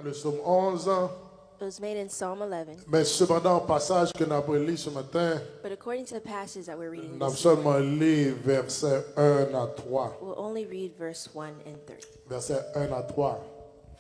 dans le psaume 11. It was made in Psalm 11. Mais cependant, au passage que nous avons lu ce matin, But according to the passage that we're reading nous avons this morning, seulement lu versets 1 à 3. we'll only read verse 1 and 3. Versets 1 à 3.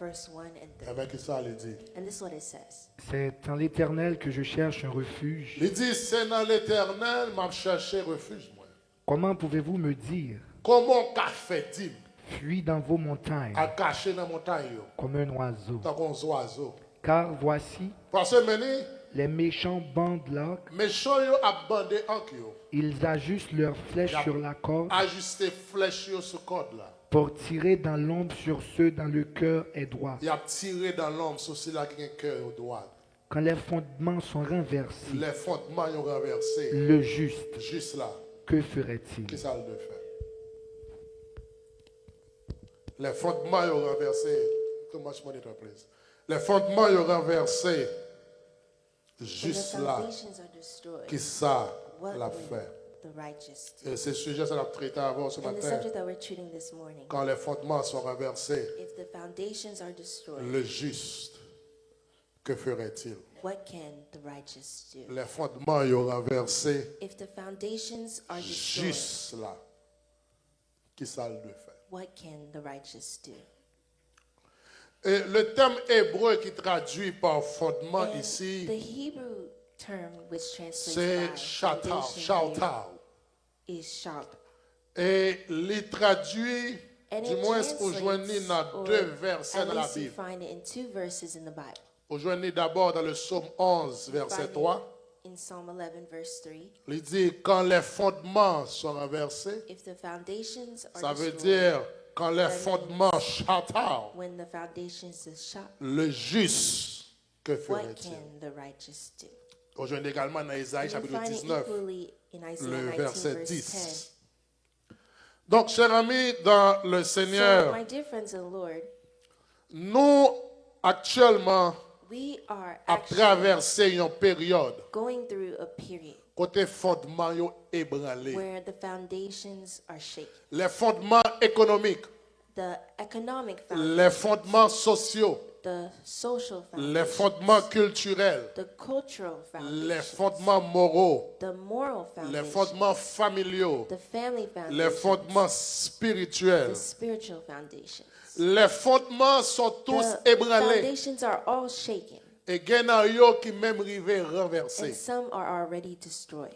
Verse 1 and 3. Avec ça, il dit. And this is what it says. C'est en l'Éternel que je cherche un refuge. Il dit, c'est dans l'Éternel, m'a cherché refuge. Moi. Comment pouvez-vous me dire, Comment qu'a fait dit fuis dans vos montagnes à cacher dans la montagne, comme un oiseau? tant qu'on oiseau. Car voici, Parce que maintenant, les méchants bandent l'arc, méchants yo a bandé en yo. ils ajustent leurs flèches sur la corde Ajuster flèche yo sur corde là. pour tirer dans l'ombre sur ceux dont le cœur est droit. Il a tiré dans l'homme sur ceux-là qui ont un cœur au droit. Quand les fondements sont renversés, Les fondements ont renversé. le juste, Juste là. que ferait-il? Qu'est-ce ça le fait? Les fondements ont renversé. Too much money to place. Les fondements ont renversé. When the Juste là. foundations are destroyed, Qui ça what l'a will fait? the righteous do? Et ce sujet, ça l'a traité avant ce And the matin. subject that we're treating this morning, Quand les fondements sont renversés, if the foundations are destroyed, le juste, que ferait-il? what can the righteous do? Les fondements ont renversé. If the foundations are destroyed, Juste là. Qui ça le fait? what can the righteous do? Et le terme hébreu qui traduit par fondement And ici, the Hebrew term which translates c'est by shatar, foundation here shatar. is sharp. Et il traduit, And du it moins translates, aujourd'hui dans or deux versets at dans la least you Bible. find it in 2 verses in the Bible. Aujourd'hui d'abord dans le psaume 11, You verset find 3, it in Psalm 11, verse 3. il dit quand les fondements sont renversés, If the foundations ça are veut destroyed, dire quand les fondements shatar, when the foundations is shot, le juste, que what ferait-il? can the righteous do? Aujourd'hui également dans Isaïe You chapitre find it 19, equally in Isaiah le 19, verset verse 10. Donc, chers amis, dans le 10. So, Seigneur, my dear friends in the Lord, nous, actuellement, we are à actually traverser une période going through a period côté fondement yo ébranlé. where the foundations are shaken. Les fondements économiques, The economic les foundations, fondements sociaux, the social les foundations, fondements culturels, the cultural les foundations, fondements moraux, the moral les foundations, fondements familiaux, the family les foundations, fondements the spirituels. spiritual foundations. Les fondements sont tous The ébranlés. foundations are all shaken, Et il y en a yo qui même rivé and renversé. some are already destroyed.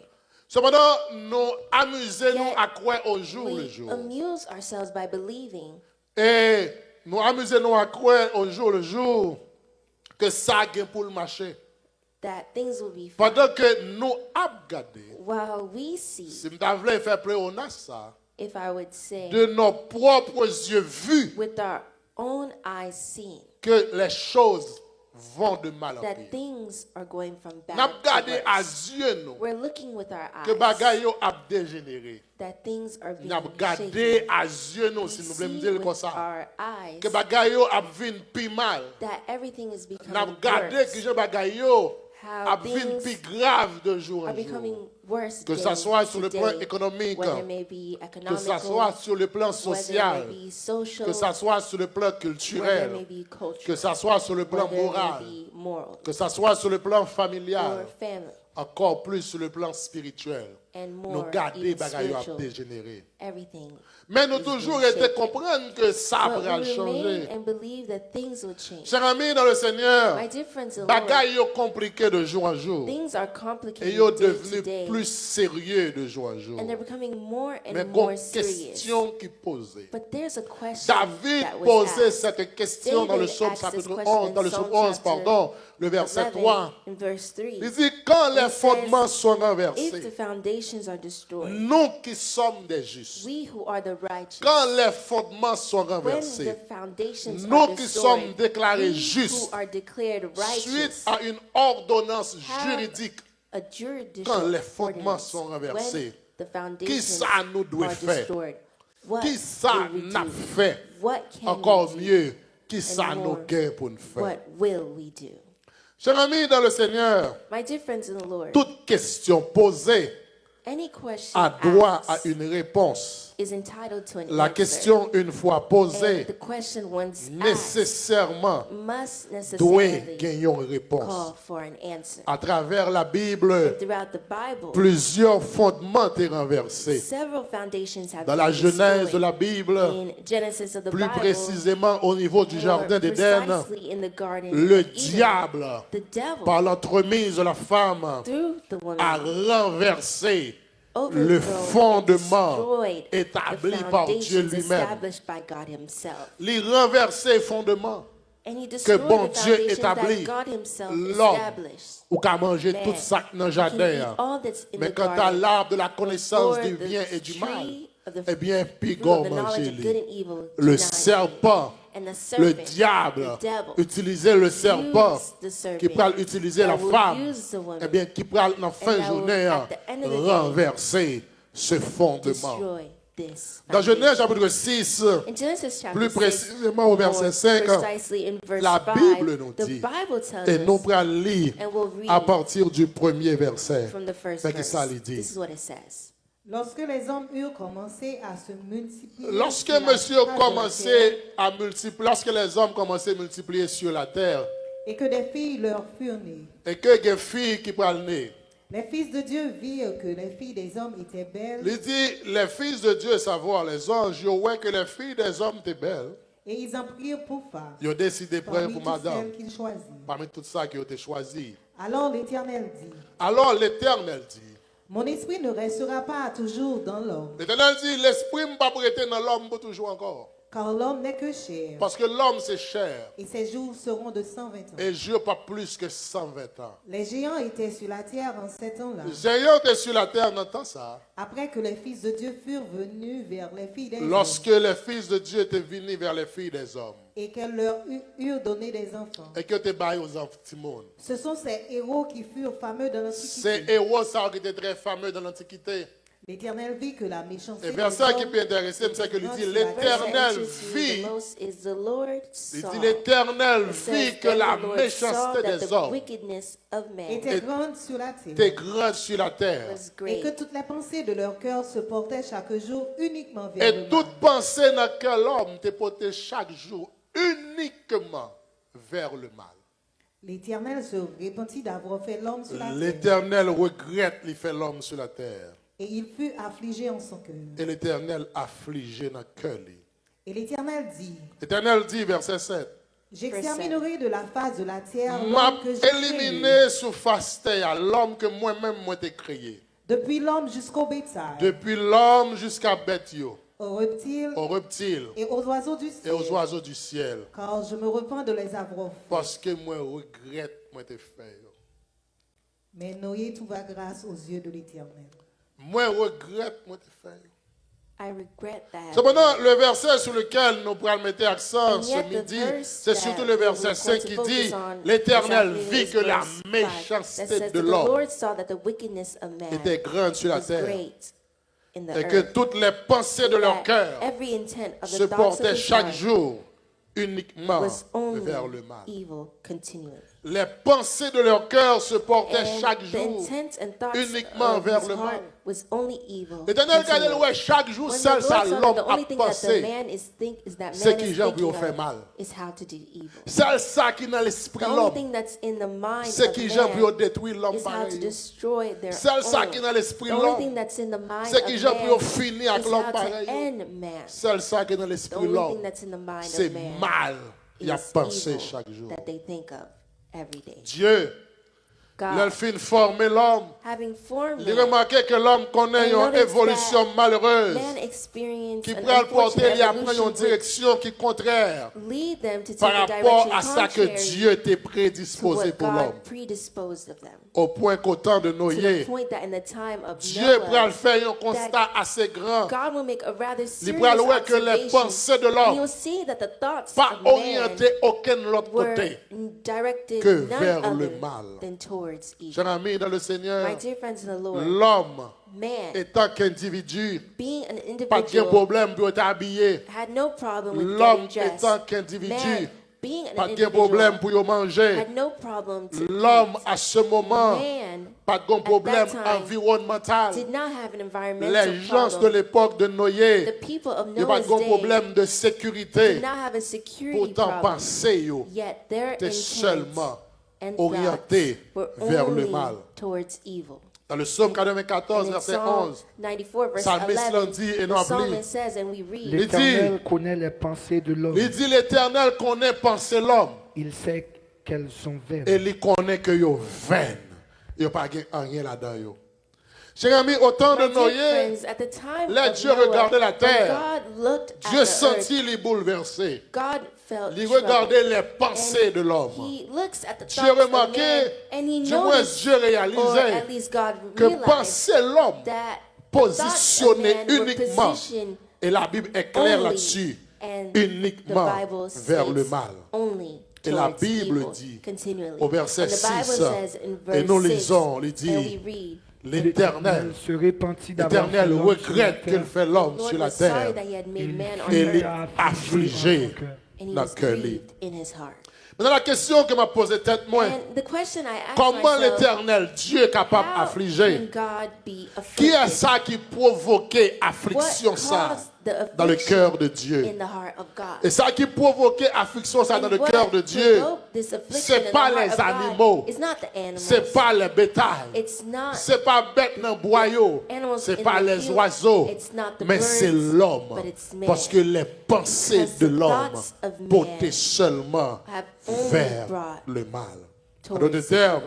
Cependant, nous amusons-nous Yet, à croire au jour le We jour. amuse ourselves by believing Et nous amusons-nous à croire au jour le jour que ça a pour le marché. that things will be fine. Pendant que nous avons regardé, While we see, si nous avons fait plus on a ça, if I would say, de nos propres yeux vus with our own eyes seeing, que les choses vont de mal en that pire. things are going from Nous bad avons regardé to à worse. yeux nous We're looking with our que eyes bagaille yo a dégénéré. that things are Nous being avons regardé shaken. à yeux nous, We si nous see voulons dire comme with ça, our eyes que bagaille yo a vin plus mal. that everything is Nous becoming avons regardé que worse, je bagaille yo how a vin things plus grave de jour are en jour. becoming worse Que day ça soit to sur le plan day, économique, whether it may be que ça soit economical, sur le plan whether it social, may be social, que ça soit sur le plan whether it may culturel, be que cultural, ça soit sur le plan whether it moral, may be moral que ça soit sur le plan or familial, family, encore plus sur le plan spirituel. and Nous more garder even bagaille a spiritual, dégénéré. everything. Mais nous is toujours being été shaken. comprendre que ça But va we remain changer. and believe that things will change. Chers amis dans le Seigneur, My dear friends in the Lord, bagaille yo compliqué de jour en jour. things are Et complicated yo day to devenu day, plus sérieux de jour en jour. and they're becoming more Mais and more une serious. question qui posée. But there's a question David that was posait asked. cette question dans le David psaume asked chapitre this question 11, dans le in psaume Psalm 11, pardon, le verset 11 3. in verse 3. Il dit, quand les It fondements says, sont If the renversés, foundations are destroyed, nous qui sommes des justes, we who are the righteous, quand les fondements sont when renversés, the foundations nous are qui sommes destroyed, déclarés we justes, who are declared suite righteous à une ordonnance have juridique, a judicial quand les fondements ordinance. sont renversés, When the qui foundations ça nous doit are faire? destroyed, what Qui ça will we n'a do? fait? What can Encore we do? mieux, qui ça And nous more, gagne pour nous faire? what will we do? Chers amis dans le Seigneur, My dear friends in the Lord, toute question posée any question a droit à asked une réponse. is entitled to an La answer. question, une fois And posée, the question once asked nécessairement must doit necessarily gagner une réponse. call for an answer. À travers la Bible, And throughout the Bible, plusieurs fondements étaient renversés. several foundations have Dans la been Genèse de destroyed. la Bible, In Genesis of the plus Bible, précisément au niveau du more jardin d'Éden, precisely in the Garden le of Eden, diable, the devil, par l'entremise de la femme, through the woman, a renversé le overthrown and fondement destroyed établi the par Dieu foundations lui-même. established by God himself. Les renversés fondements And he que destroyed bon the Dieu foundations that établit, God himself l'homme established. ou qu'à manger Man, tout ça dans le you can eat jardin. all that's in Mais the quant à garden, l'arbre de la connaissance for du the bien et du mal, tree of the eh bien, puis fruit of go the knowledge manger of good lui. and evil, do Le not serpent, eat. And the le serpent, diable, the devil, utilisait le serpent used the serpent qui pourrait utiliser that la will femme, use the woman, eh bien, qui pourrait, en fin de that will, journée, at the end of the day, renverser ce fondement. destroy this Dans foundation. Genèse chapitre 6, In Genesis chapter plus 6, précisément au verset more 5, precisely in verse la 5, Bible nous the dit, Bible tells et nous us, pourrons lire and we'll read à partir du premier verset. from the first C'est que verse. ça lui dit. This is what it says. Lorsque les hommes eurent commencé à se multiplier, Lorsque sur la monsieur face de la terre, commençait à multiplier, lorsque les hommes commençaient à multiplier sur la terre, et que des filles leur furent nées, et que des filles qui prennent nez, les fils de Dieu virent que les filles des hommes étaient belles, il dit, les fils de Dieu, savoir, les anges, ils voient que les filles des hommes étaient belles. et ils en prirent pour femmes, Ils ont décidé de prendre parmi pour toutes madame, celles qu'ils choisirent. parmi tout ça qui ont été choisi. Alors l'Éternel dit, Alors l'Éternel dit, mon esprit ne restera pas toujours dans l'homme, l'Éternel dit, l'esprit ne va pas prêter dans l'homme pour toujours encore. car l'homme n'est que chair, Parce que l'homme c'est chair, et ses jours seront de 120 ans. et Dieu pas plus que 120 ans. Les géants étaient sur la terre en ces temps-là, Les géants étaient sur la terre dans le temps ça. après que les fils de Dieu furent venus vers les filles des hommes, Lorsque les fils de Dieu étaient venus vers les filles des hommes, et qu'elles leur eurent donné des enfants. et que tu baillé aux enfants. Ce sont ces héros qui furent fameux dans Ces l'Antiquité. héros ça qui étaient très fameux dans l'Antiquité. L'Éternel vit que la méchanceté Et des verset qui hommes peut intéresser, c'est que il dit Verse l'Éternel that interests me vit, the most is the Lord il saw. dit l'Éternel It says vit que that la the Lord méchanceté saw that des the hommes wickedness of man était grande sur la était terre, grande sur la terre. was et que great, toutes les pensées de leur cœur se portaient chaque jour uniquement vers le Et mal. toute pensée dans quel homme te portée chaque jour uniquement vers le mal. L'Éternel se repentit d'avoir fait l'homme sur la terre, L'Éternel regrette lui fait l'homme sur la terre. et il fut affligé en son cœur. Et l'Éternel affligé dans le cœur. Et l'Éternel dit, L'Éternel dit, verset 7, j'exterminerai de la face de la terre m'a l'homme que j'ai créé, éliminé sous face terre l'homme que moi-même moi t'ai créé. depuis l'homme jusqu'au bétail, Depuis l'homme jusqu'à bête yo, aux reptiles aux reptiles et aux oiseaux du et ciel, aux oiseaux du ciel. car je me repens de les avoir fait. Parce que moi regrette moi t'ai fait. Yo. Mais Noé trouva grâce aux yeux de l'Éternel. Moi regrette moi t'ai fait. Yo. I regret that. Cependant, le verset sur lequel nous pourrons mettre accent And ce yet the midi, verse c'est that surtout le we're verset going 5 to qui focus dit on l'Éternel this vit que afternoon la is verse 5 that méchanceté says de that the l'homme Lord saw that the wickedness of man était grande sur la was terre great in the et que earth, toutes les pensées de leur that cœur every intent of se the thoughts of portaient his chaque heart jour uniquement was only vers le mal. evil continually. Les pensées de leur cœur se portaient And chaque the jour. intent and thoughts uniquement of vers his le heart mal. was only evil. L'Éternel regardait continually. ouais, chaque jour, When the seul Lord ça saw that l'homme the a only thing that the pensé. man is think is that C'est man qui is gens thinking pour faire of mal. is how to do evil. Seul ça qui est dans l'esprit The de only l'homme. thing that's in the mind C'est of qui gens pour man détruire l'homme is how to pareil. destroy their Seul ça qui est dans own. l'esprit The de only l'homme. thing that's in the mind C'est qui of gens pour man finir avec is l'homme how to pareil. end man. Seul ça qui est dans The l'esprit de only thing l'homme. that's in the mind C'est of man mal. Il a is pensé evil chaque jour. that they think of every day. Dieu, God, il a fait former l'homme. having formed Il man, remarquait que l'homme connaît And une notice évolution that malheureuse man experienced qui an pourrait le porter unfortunate il a pris une evolution which direction qui est contraire lead them to par take a rapport direction à ça que contrary Dieu était to prédisposé what pour l'homme. God predisposed of them. Au point qu'au temps de To the Noé, point that in the time of Dieu pourrait Noah, faire un constat assez grand. God will make a rather Il serious pourrait voir que les observation. pensées de And l'homme you'll see that the thoughts pas of man orientées aucun autre were côté. directed que none vers le other mal. than towards evil. Cher ami dans le My Seigneur, dear friends in the Lord, l'homme man, étant qu'individu, being an pas de individual, problème pour être habillé. had no problem with L'homme getting dressed. étant qu'individu, Man, being an pas de individual, problème pour yo manger. had no problem to L'homme eat. à ce moment, Man pas de problème time, environnemental. did not have an environmental Les gens de problem. l'époque de The Noé, people of il n'y a pas Noah's de day problème de sécurité. did not have a security Pourtant, problem. pensez yo, Yet their était intent seulement and orienté thoughts were vers le only mal. towards evil. Dans le psaume And 94, in verset Psalm 11, 94, verse Psalmiste 11, l'a dit et the non psalmist plus. says, and we read, L'Éternel connaît les pensées de l'homme. il dit l'Éternel connaît penser l'homme Il sait qu'elles sont vaines. et il connaît que yo vaine. Il n'y a pas rien là-dedans. Yo. Chers amis, au temps de my dear Noé, friends, at the time là, of Dieu Noah, regardait la when terre. God looked at Dieu the earth, sentit les bouleversés. God felt Il troubled. regardait les pensées de And l'homme. he looks at the Dieu thoughts of remarquait, man, and he du moins noticed, Dieu or réalisait at least God que realized, penser l'homme that positionné the thoughts of man were uniquement, positioned et la Bible est claire only, là-dessus, and uniquement the Bible vers le states mal. only Et la towards Bible evil, dit, continually. au verset And the Bible 6, says in et nous verse 6, lisons, il dit, and we read, l'Éternel, se repentit d'avoir fait l'Éternel l'homme sur la regrette qu'il terre. fait l'homme Lord sur la was sorry terre that he had made man on et earth, il est affligé and he dans was le cœur libre. grieved in his heart. Maintenant, la question que m'a posée tête moi, And the question I asked comment myself, l'Éternel, Dieu est capable how d'affliger? can God be Qui est afflicted? ça qui provoquait What affliction ça caused the dans le affliction cœur de Dieu? in the heart of God? Et ça qui provoquait affliction ça dans And le what cœur de Dieu, provoked this affliction c'est in pas the heart les of God animaux, is not the animals. c'est pas les bétails, It's not c'est pas bête dans le boyau, animals c'est in pas the les field. oiseaux, It's not the mais birds, c'est l'homme. but it's man. Parce que les pensées Because de the l'homme thoughts of man portaient seulement have only vers brought le mal. En towards d'autres termes,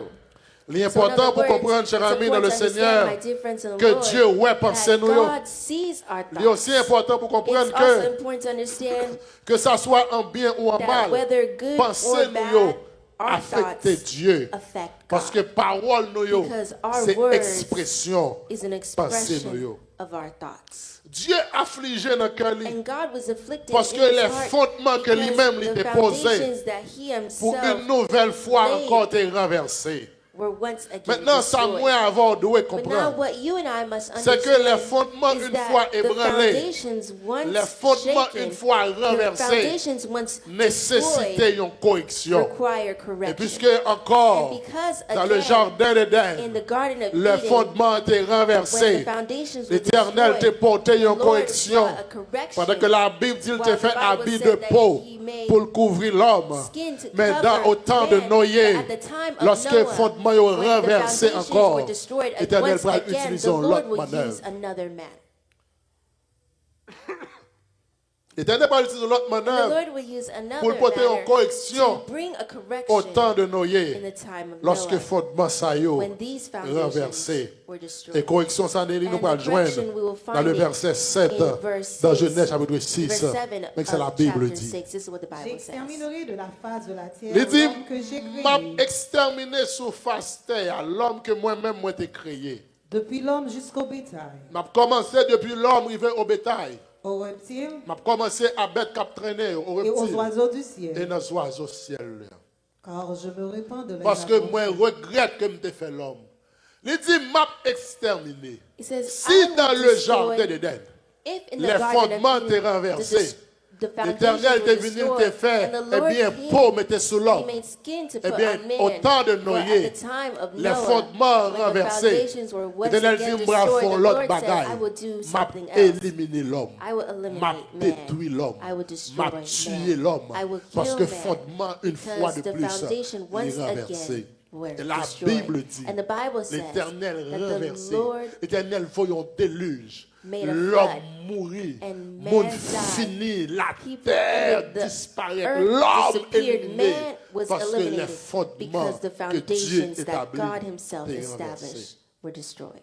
So in l'important other pour words, comprendre, it's cher ami, dans important le to understand, Seigneur, my dear friends in the que Lord, Dieu ouais penser that nous. yo. God sees our Il est aussi thoughts. important pour comprendre It's also que important to understand que ça soit en bien ou en that mal, whether good penser or nous yo bad, our affecte thoughts Dieu. affect Parce que God. parole nous yo, Because our c'est words expression. is an Pensez nous expression yo. of our thoughts. Dieu affligé dans le cœur lui, And God was afflicted parce in que his les heart fondements que because lui-même the était posé foundations that he pour himself une nouvelle fois laid encore été renversé. were once again Maintenant, ça destroyed. moi avoir doit But now comprendre. what you and I must C'est que les understand fondements is une that fois the ébranlés, foundations once les fondements shaken, une fois the renversés, foundations once nécessitaient destroyed une correction. require Et correction. puisque encore, And because dans le again, jardin in d'Éden, the Garden of le Eden, fondement était when renversé, the foundations were l'Éternel te destroyed, porté the une Lord correction. brought a correction. Pendant que la Bible dit qu'il While te the fait Bible habit said de that peau he made pour le couvrir l'homme. skin to Mais cover dans au temps de man, Noé, but at the time of lorsque le Noah, fondement est when the renversé foundations encore, were destroyed, l'Éternel once va again, utiliser the Lord l'autre will manœuvre. use another man. L'Éternel va utiliser l'autre The manœuvre Lord will use pour another porter en manner correction to bring a au correction temps de in Noé, the time of lorsque le Noah, fondement ça y est when these foundations renversé. were Et destroyed. correction, ça nous And va the le joindre correction we will dans le find verset 7, in verse dans 6, Genèse chapitre 6. Verse 7 Mais c'est la of Bible chapter dit. 6. This is what the Bible says. J'exterminerai de la face de la terre Il dit, l'homme que j'ai m'a créé, exterminé sous face terre l'homme que moi-même moi t'ai créé. depuis l'homme jusqu'au bétail, M'a commencé depuis l'homme arrivé au bétail. aux reptiles M'a commencé à bête cap traîner au et aux reptiles oiseaux du et ciel, dans les oiseaux ciel. car je me répands de Parce que moi regrette que m'te fait l'homme. Il dit m'a exterminé. It says, Si I will dans le destroy- jardin d'Éden, if in the les Garden fondements of étaient Eden, renversés, the l'Éternel foundations était were venu destroyed, te faire, and the eh Lord bien, came, peau mettait sous he l'homme. made skin to Eh put bien, on au man. temps de But Noé, at the time of les Noah, fondements when the renversés, foundations were once l'Éternel again dit, moi, destroyed, font the l'autre Lord said, bagaille. I will do M'a something else. éliminé l'homme. I will eliminate M'a man. détruit l'homme. I will destroy M'a tué man. l'homme. I will Parce kill que man. fondement, une Because fois de the plus, foundation il once est renversé. again were Et la destroyed. Bible dit, And the Bible says l'Éternel that the renversé, Lord l'Éternel voyant déluge, made a l'homme flood, mourit, and monde man died. fini, la People- terre the disparaît, earth l'homme disappeared, éliminé, man was parce que les eliminated fondements because the que Dieu foundations that établit God himself étaient established renversés. were destroyed.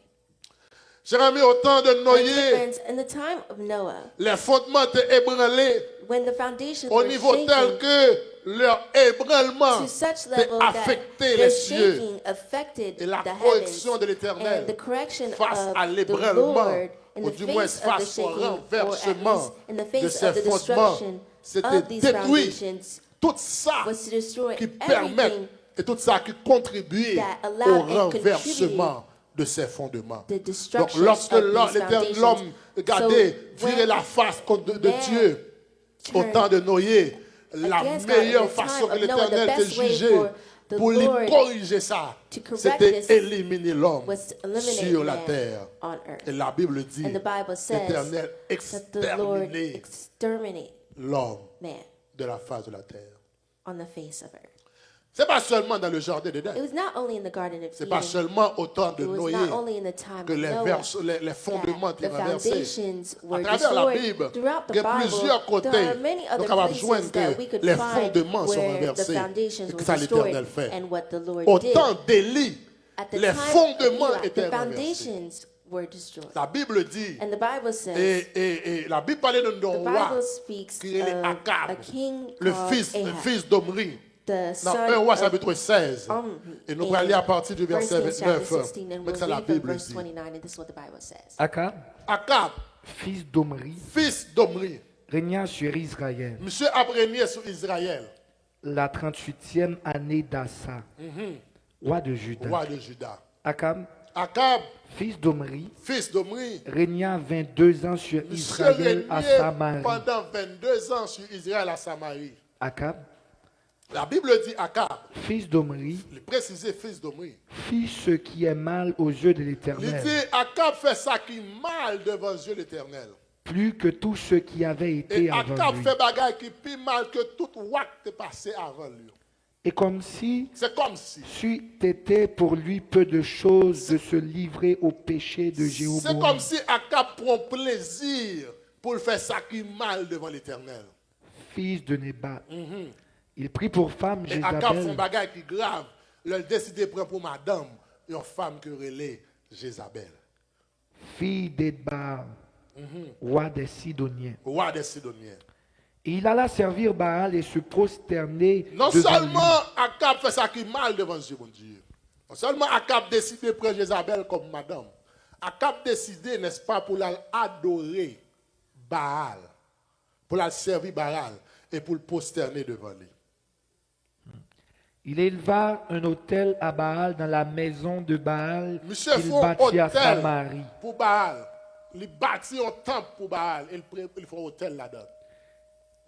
Chers amis, au temps de And Noé, friends, in the time of Noah, les fondements étaient ébranlés when the foundations au were niveau tel shaken que leur ébranlement to such a level that affecté their les cieux. shaking affected Et la the correction heavens, de l'Éternel and the correction face of à the l'ébranlement, Lord in ou the du moins face of the face au shaking, or at renversement least in the de face ces of the fondements, destruction c'était of these détruit. foundations, Tout ça was to destroy qui permet everything et tout ça qui contribue that au allowed and renversement de ces fondements. the Donc destruction lorsque of these l'homme foundations. regardait, So virait when la face de man Dieu au turned temps de Noé, la against God. In meilleure the façon time que of Noah, the l'Éternel te best way jugeait for the pour lui Lord corriger ça, to correct c'était this éliminer l'homme was to eliminate sur la man terre. on earth. Et la Bible dit, And the Bible says l'Éternel that the Lord exterminait exterminate l'homme man de la face de la terre. on the face of earth. C'est pas seulement dans le jardin d'Éden. It was not only in the Garden of C'est pas Eden, seulement au temps de it was Noé not only in the time que of Noah les fondements that étaient the renversés. foundations À were travers la destroyed. Bible, Throughout il the y a plusieurs Bible, côtés. there are many Donc, other on va places joindre that que we could les find fondements sont where the renversés. foundations Et que were ça l'Éternel destroyed fait. and what the Lord Au did. temps d'Élie, At the les time fondements of Eli, étaient the renversés. foundations were destroyed. La Bible dit, And the Bible says, et la Bible parlait d'un the roi Bible speaks qui est of a Akab, king le called fils Ahab, d'Omri. the Dans son 1 roi of chapitre 16. Et nous allons aller à partir du verset 1 Kings chapter 29. 16, and Mais we'll ça la read from Bible verse dit. 29, and this is what the Bible says. Akab, Akab, fils d'Omri, fils d'Omri, régna sur Israël monsieur a régné sur Israël, la 38e année d'Assa, roi de Juda. roi de Juda. Akab, Akab, fils d'Omri, fils d'Omri, régna 22 ans sur monsieur Israël à régnait Samarie. pendant 22 ans sur Israël à Samarie. Akab, La Bible dit Akab, fils d'Omri, il précisait fils d'Omri. fit ce qui est mal aux yeux de Il l'Éternel, dit Akab fait ça qui est mal devant Dieu l'Éternel. plus que tous ceux qui avaient Et été avant Akab lui. fait bagaille qui est plus mal que tout wak qui est passé avant lui. Et comme si C'est comme si. c'eût été pour lui peu de choses de se livrer au péché de C'est comme Jéroboam, si Akab prend plaisir pour le faire ça qui est mal devant l'Éternel. fils de Nébat. Il prit pour femme Et Akab fait un Jézabel, bagaille qui est grave. Il a décidé de prendre pour madame une femme que relais Jézabel, fille d'Edbar, roi des Sidoniens. roi des Sidoniens. Et il alla servir Baal et se prosterner Non devant seulement Akab fait ça qui est mal devant Dieu, mon Dieu. Non seulement Akab décide de prendre Jézabel comme madame. Akab décidé, n'est-ce pas, pour l'adorer Baal, pour la servir Baal et pour le prosterner devant lui. Il éleva un autel à Baal dans la maison de Baal Monsieur qu'il fait un bâtit à hôtel Samarie. pour Baal. Il bâtit un temple pour Baal. Il fait un hôtel là-dedans.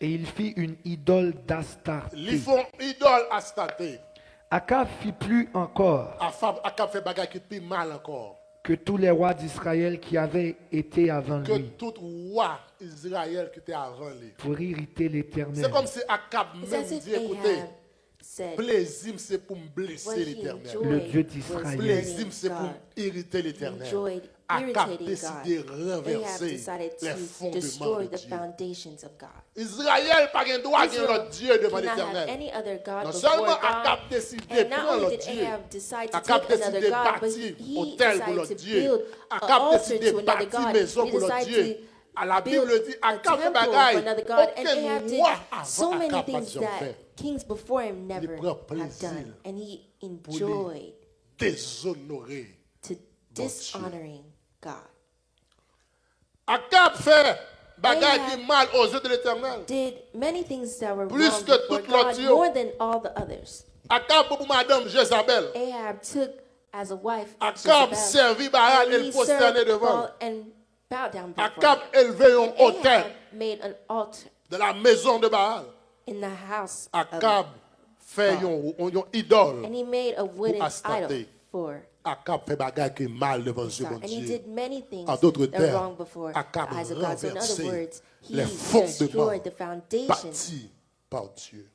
Et il fit une idole Ils d'Astarté. font idole à Astarté. Akab fit plus encore Akab fait bagaille qui est plus mal encore. que tous les rois d'Israël qui avaient été avant Que lui tout roi Israël qui était avant lui. pour irriter l'Éternel. C'est comme si Akab It's même as if dit, écoutez, Ahab said, plaisir c'est pour me what blesser he l'Éternel. Le enjoyed Dieu was d'Israël. Plaisir hurting c'est pour God. irriter He l'Éternel. enjoyed Akab irritating décidé de God. Ahab renverser decided les to fondements destroy de the Dieu. foundations of God. Israël n'a pas de droit à Israel l'autre Dieu devant cannot have l'Éternel. any other God Non before seulement Akab God. décide de And not prendre only l'autre did Dieu, Ahab decide to Akab take décide another de God, but bâtir he hôtel pour decided l'autre to Dieu. build an Akab altar décide to de another bâtir God. maison He pour l'autre decided Dieu. to À la build Bible dit, a Akab fait temple for bagaille. another God. And Aucun Ahab did roi so avant many Akab n'a things jamais that fait. kings before him never prend have plaisir done. And he pour lui enjoyed déshonorer. to dishonoring God. Akab fait bagaille Ahab qui est mal aux yeux de l'Éternel. Did many things that were Plus wrong que before toute God, l'autre. more than all the others. Akab pour madame Jézabel. Ahab took as a wife Akab Jezebel, servit Baal and et he le prosterné served devant. Baal and bowed down before Akab him. élevé un And hôtel Ahab made an altar de la maison de Baal. in the house Akab of, fait une idole. and he made a wooden Astarté. idol for Akab fait bagaille qui est mal devant Dieu, God. mon And he Dieu. did many things En d'autres that were termes, wrong before Akab the eyes of God. So in other renversé words, he les fondements destroyed the foundations bâtis par Dieu.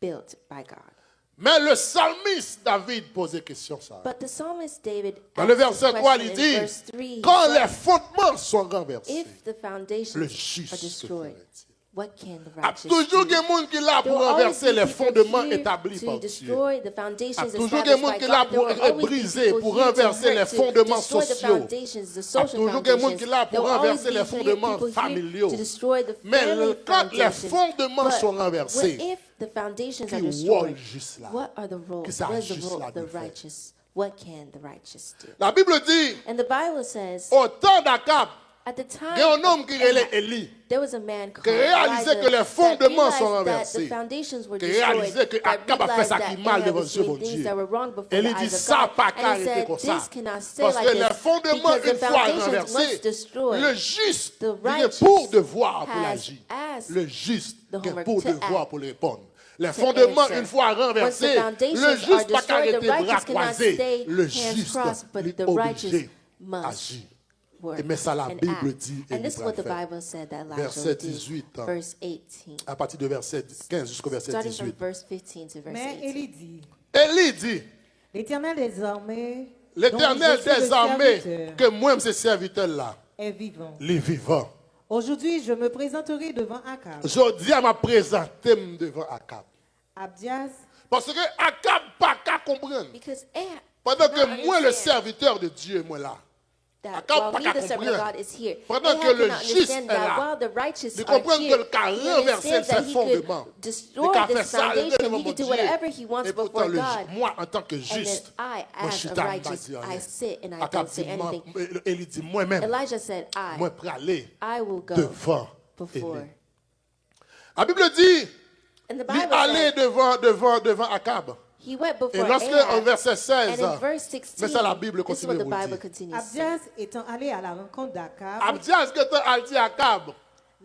built by God. Mais le psalmiste David posait question ça. But the psalmist David Dans le asked this verset 3, il question dit, in verse 3, he quand said, les fondements sont renversés, if the foundations le are juste se destroyed, ferait-il? what can the Il y a righteous toujours do? des gens qui sont là There pour will always renverser be les people fondements here établis to par Dieu. destroy the Il y a foundations toujours des established gens by qui sont là God. There pour will always be briser, people pour here to renverser les hurt, to fondements destroy the sociaux. foundations, the Il y a social toujours des gens foundations. qui sont là There pour will always renverser be les fondements people here familiaux. to destroy the Mais family quand les foundations. fondements But sont renversés, if the foundations qui are rôle destroyed, juste là? what are the roles? Que ça What is the juste role là of the de fait? righteous? What can the righteous do? La Bible dit, And the Bible says, au temps d'Akab, at the time il y a un homme of qui relait Ahab, Élie. there was a man called qui réalisait Elijah que les that fondements sont realized that renversés. the foundations were Qui destroyed, réalisait que that Akab a fait realized ça that qui est mal Ahab devant was Dieu, doing mon things Dieu. that were wrong before Elle the dit eyes of ça God. pas And he arrêter said, comme ça. this cannot stay Parce like que les this fondements, because the une fois foundations renversés, once destroyed, le juste, the il est righteous pour devoir pour has l'agir. as Le juste, the qui homework pour to devoir act. pour les répondre. Les to fondements, answer. une fois Once the renversés, foundations le are juste pas qu'à destroyed, the arrêter bras righteous cannot croisés, stay le hands juste crossed, but est the righteous obligé must agir. work Mais ça, la and Bible act. dit, And Élie this is va what the le faire. Bible said that Elijah Verset would do. 18, Verse 18. à partir de verset 15 jusqu'au verset Starting from 18. verse 15 to verse Mais 18. Élie dit, Élie dit, l'Éternel des armées, l'Éternel dont je suis des le armées, serviteur, que moi, ce serviteur-là, est vivant. les vivants. Aujourd'hui, je me présenterai devant Akab. Je dis à ma présenter devant Akab. Abdias, Parce que Akab pas qu'à comprendre. Because Ahab Pendant did not que moi, le understand serviteur de Dieu, moi là, that Akab while pas he, qu'à the servant of comprendre. God, is here, Pendant Ahab que le cannot juste understand est that là, while the righteous de are comprendre here, que le cas he renverser understands that ses he fondements. could Il destroy a fait this ça foundation, devant he mon could do Dieu. whatever he wants Et before pourtant, God. moi, en tant que And juste, then I, moi, je as suis a dans righteous, I sit and I Akab don't say dit, moi, anything. Élie dit, moi-même, Elijah said, moi, pour aller I will go devant before. Élie. La Bible dit, And the il Bible allait said, devant Akab. he went Et before lorsque, au Ahab, verset and 16, in verse 16, mais ça, la Bible this is continue what the à vous Bible dire. continues to say. Abdias étant allé à la rencontre d'Akab, Abdias a dit à Akab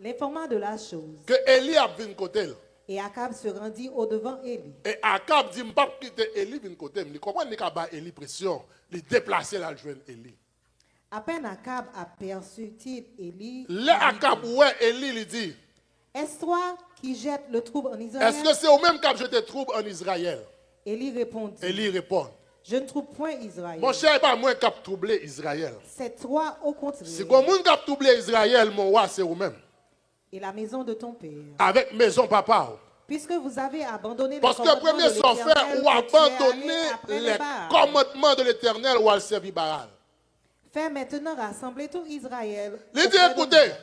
l'informant de la chose. que Élie a venu côté. Et Akab se rendit au-devant Élie. Et Akab dit, je ne peux pas quitter Élie venu côté. Il comprend qu'il a Élie pression. Il déplacer la jeune Élie. À peine Akab aperçut-il Élie. Le Akab, ouais, Élie lui dit, Est-ce toi qui jettes le trouble en Israël? est-ce que c'est au même cap que je te trouve en Israël? Élie répondit, Élie répond, je ne trouve point Israël. mon cher, pas moi qui a troublé Israël. C'est toi au contraire. Si quelqu'un qui a troublé Israël, mon roi, c'est vous-même. Et la maison de ton père. Avec maison papa. Puisque vous avez abandonné les Parce que le commandements premier de sans faire l'Éternel, ou que tu es allé abandonner après les Baals. commandements de l'Éternel ou à servir Baal. Fais maintenant rassembler tout Israël. Il dit, auprès de écoutez, moi.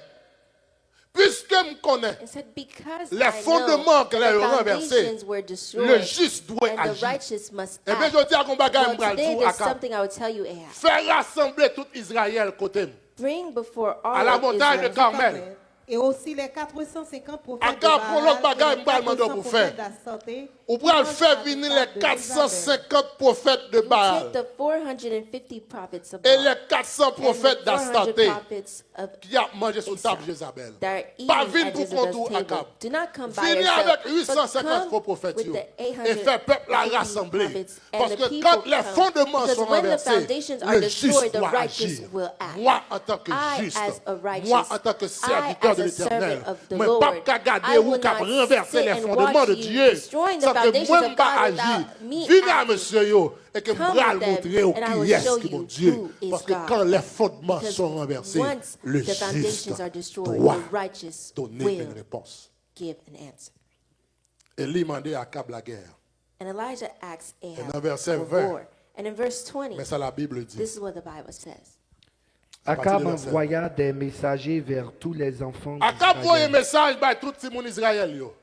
puisque je connais It said, because les I fondements know qu'elle a the renversés, foundations were destroyed, le juste doit and the agir. righteous must Eh bien, act. je dis à mon bagage, Well, today à there's Akab. something I would tell you, Ahab. Faire rassembler tout Israël côté. Bring before all À la of montagne de Israel. Carmel. Et aussi les 450 prophètes de Akab, pour l'autre Baal, bagage, et les m'bal mando 400 pour faire. prophètes d'Astarté, Ou pour le qui faire entrent venir à les la table de 450 prophètes de You Baal take the 450 prophets of et Baal les 400 and the prophètes 400 d'Astarté prophets of qui a mangé sur table Jézabel. that are eating Pas at venir pour Jezebel's contour table. Akab. Do not come by Venez yourself, avec but 850 faux come prophètes with yo, the et faire peuple la 850 rassembler. prophets, and Parce the que people quand les come. fondements Because sont when the renversés, foundations are le destroyed, juste the doit righteous agir. will act. Moi, en tant que I, juste, as a righteous, moi, en tant que serviteur I, de as a servant l'Éternel, of the moi, Lord, pas qu'à garder I ou will qu'à not renverser sit les and fondements watch de you Dieu, destroying the sans que foundations moi, of je pas God agir. without me Viens à acting. monsieur yo, et que Come bras with them, montrer au and I will qui est show qui you mon Dieu. who is Parce que God. quand les fondements Because sont renversés, once le the foundations juste are destroyed, doit the righteous donner will une réponse. give an answer. Élie mandait à Akab la guerre. And Elijah asks Et Ahab dans verset for 20, war. And in verse 20, mais ça la Bible dit. this is what the Bible says. Akab partir de verset. envoya des messagers vers tous les enfants Akab voit un d'Israël message par tout le monde Israël. Yo.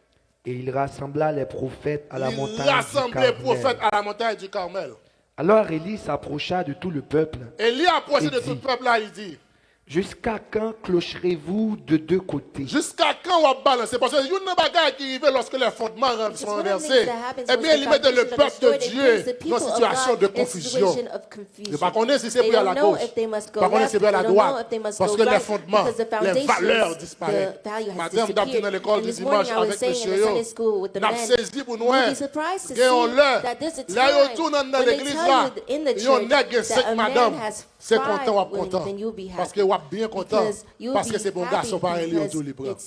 et il rassembla les prophètes à la Il montagne du rassemblait les prophètes Carmel. à la montagne du Carmel. Alors Élie s'approcha de tout le peuple. Élie a approché Il de dit. tout le peuple là, il dit, Jusqu'à quand clocherez-vous de deux côtés? jusqu'à quand on va balancer? Parce qu'il y a une bagaille qui arrive lorsque les fondements sont One of the renversés. things that happens Eh when bien, the il met le foundations are peuple de destroyed, it Dieu puts the dans people une of situation God de in a confusion. situation of Je confusion. ne sais pas si c'est They plus à don't la know gauche. if they must go Pas connaître left, si c'est à la they don't know droite. if they must Parce go que les right, fondements, because the les valeurs foundations, disparaissent. the value has Madame, d'abord, dans disappeared. l'école And du this morning dimanche I was avec saying in the monsieur, Sunday school with the n'a men, saisi pour nous, you'll be surprised to gagnons-le. see that there's a Là, ils time retournent dans when they l'église tell là, you in the ils ont church nègre that 5 a madame. man has C'est pride, content ou content. then you'll be Parce happy. que vous êtes bien content. Because you'll Parce be que c'est bon happy garçon pareil, il est because au libre.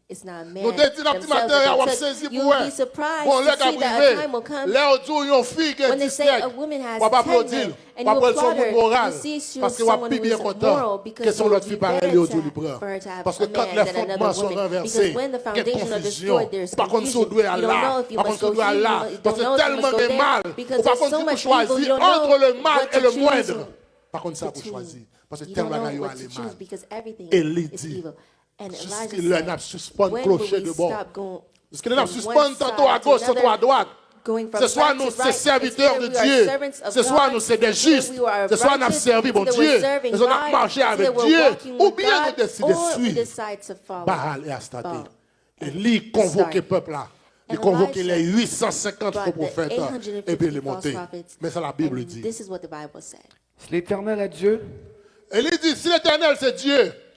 it's not a man Nous dédit dans petit matin, themselves on that va they saisir took. pour You'll eux. be surprised Bon, to là, see that a time will come là, on dit, une fille qui est when they say a woman has on va 10 applaudir, men, and on va you prendre son applaud her, moral. you see she Parce was que on va someone plus who bien is content moral, que because son it would l'autre be fille better pareille au to Dieu have- libre. for her to have Parce que a quand man les than fondements another sont woman. renversés, Because when the il y a foundations are confusion. destroyed, there's Par contre, si on confusion. doit You aller don't là, know if you par must contre, si on go doit here, aller là, you parce don't know que if you must tellement go de there, mal, because ou par there's contre, so si vous much evil, you choisissez don't know entre le mal what et to le choose moindre, par contre, ça vous between. choisir. Parce que You tellement don't de know what to aller choose mal. because everything Élie is dit, evil. And jusqu'il Elijah n'a said, suspend when will clocher we de bord. stop going Parce qu'il n'a from suspend one tantôt à side to gauche, tantôt à another, droite. going from Ce soir, right nous, to c'est right? serviteurs de It's either we are Dieu. servants of Ce soir, God, nous, c'est des it's either justes. we are Ce soir, nous righteous, servi it's mon either we're Dieu. serving Nous allons God, marcher it's avec either we're Dieu. walking Ou with bien nous God, décider de or we suivre decide to follow. Baal et Astarté. Follow. Et lui, convoquer le peuple là. Il And convoque Elijah les 850 faux brought the prophètes et 850 puis les false monter. prophets, Mais ça, la Bible and dit. this is what the Bible said. Si l'Éternel est Dieu, Et il dit, si l'éternel c'est Dieu,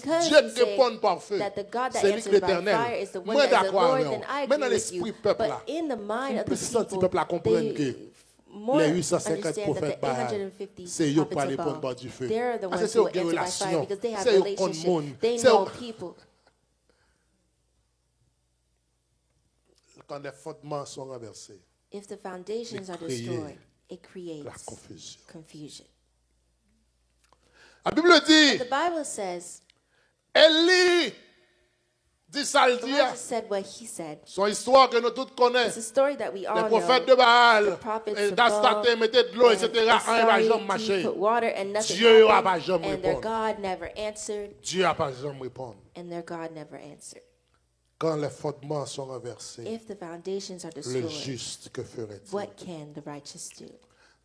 because Dieu you te say répond par feu, that the God that c'est lui answers by l'Éternel. fire is the one Moi that is the d'accord Lord, avec then vous. I Mais dans agree with l'esprit you. peuple But là, in the mind il of peut the sentir people, peuple à comprendre que they more les 850 understand that prophètes the Baal, 850 c'est eux qui prophets répondre of par Baal, du feu. they're the Parce que ones c'est who eux qui ont answer by fire relation, because they have c'est eux qui connaissent relationship. monde, They c'est eux know qui- people. Quand les fondements sont renversés, If the foundations are créer destroyed, it la creates confusion. confusion. La Bible dit, The Bible says, Élie dit ça le dit. Elijah said what he said. Son histoire que nous tous It's connaissons. a story that we all Les prophètes de know. Baal, The prophets et of d'Astaté, Baal, mettaient de l'eau, etc. And Un va they jamais started marcher. to put water and nothing Dieu a happened, pas jamais and their répondre. God never answered, Dieu n'a pas jamais répondre. and their God never answered. Quand les fondements sont renversés, If the foundations are le destroyed, juste, que ferait-il? what can the righteous do?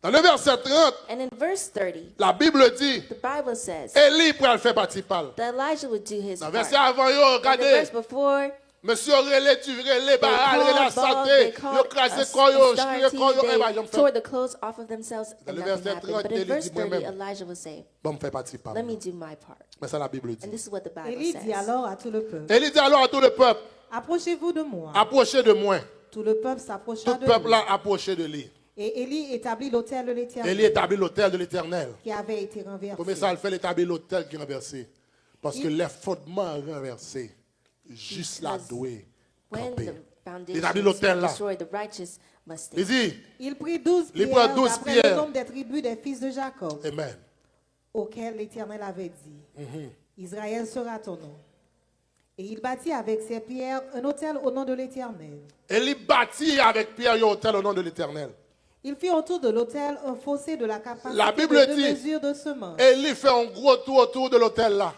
Dans le verset 30, And in verse 30, la Bible dit, the Bible says Élie pour le faire participal. that Elijah would do his Dans le part. verset avant, yo, In the regardez, verse before, monsieur relais, tu relais, Baal, relais la santé, yo crasé quoi, yo, choué quoi, yo, va jamais they tore faire. the clothes off of themselves Dans and le nothing verset happened. 30, But in Élie verse dit 30, moi-même, Elijah will say, bon, me faire participal. let me do my part. Mais ça, la Bible And dit. this is what the Bible Élie dit says. alors à tout le peuple, Élie dit alors à tout le peuple, approchez-vous de moi. approchez de moi. Tout le peuple Tout s'approcha le de peuple lui. là, approchez de lui. Et Élie établit l'autel de Élie l'Éternel établit l'autel de l'Éternel. qui avait été renversé. Combien ça le fait l'établir l'autel qui est renversé? Parce que les fondements renversés, juste la Because douée, When camper. the Il établit foundations l'autel are là. destroyed, the righteous must Il stay. dit, Il prit 12 Il pierres prend 12 d'après le pierres. nombre des tribus des fils de Jacob, Amen. auxquels l'Éternel avait dit, Mhm. Israël sera ton nom. Et il bâtit avec ces pierres un autel au nom de l'Éternel. Élie bâtit avec Pierre un autel au nom de l'Éternel. Il fit autour de l'autel un fossé de la capacité La Bible de 2 dit- mesures de semence. Élie fait un gros tour autour de l'autel là.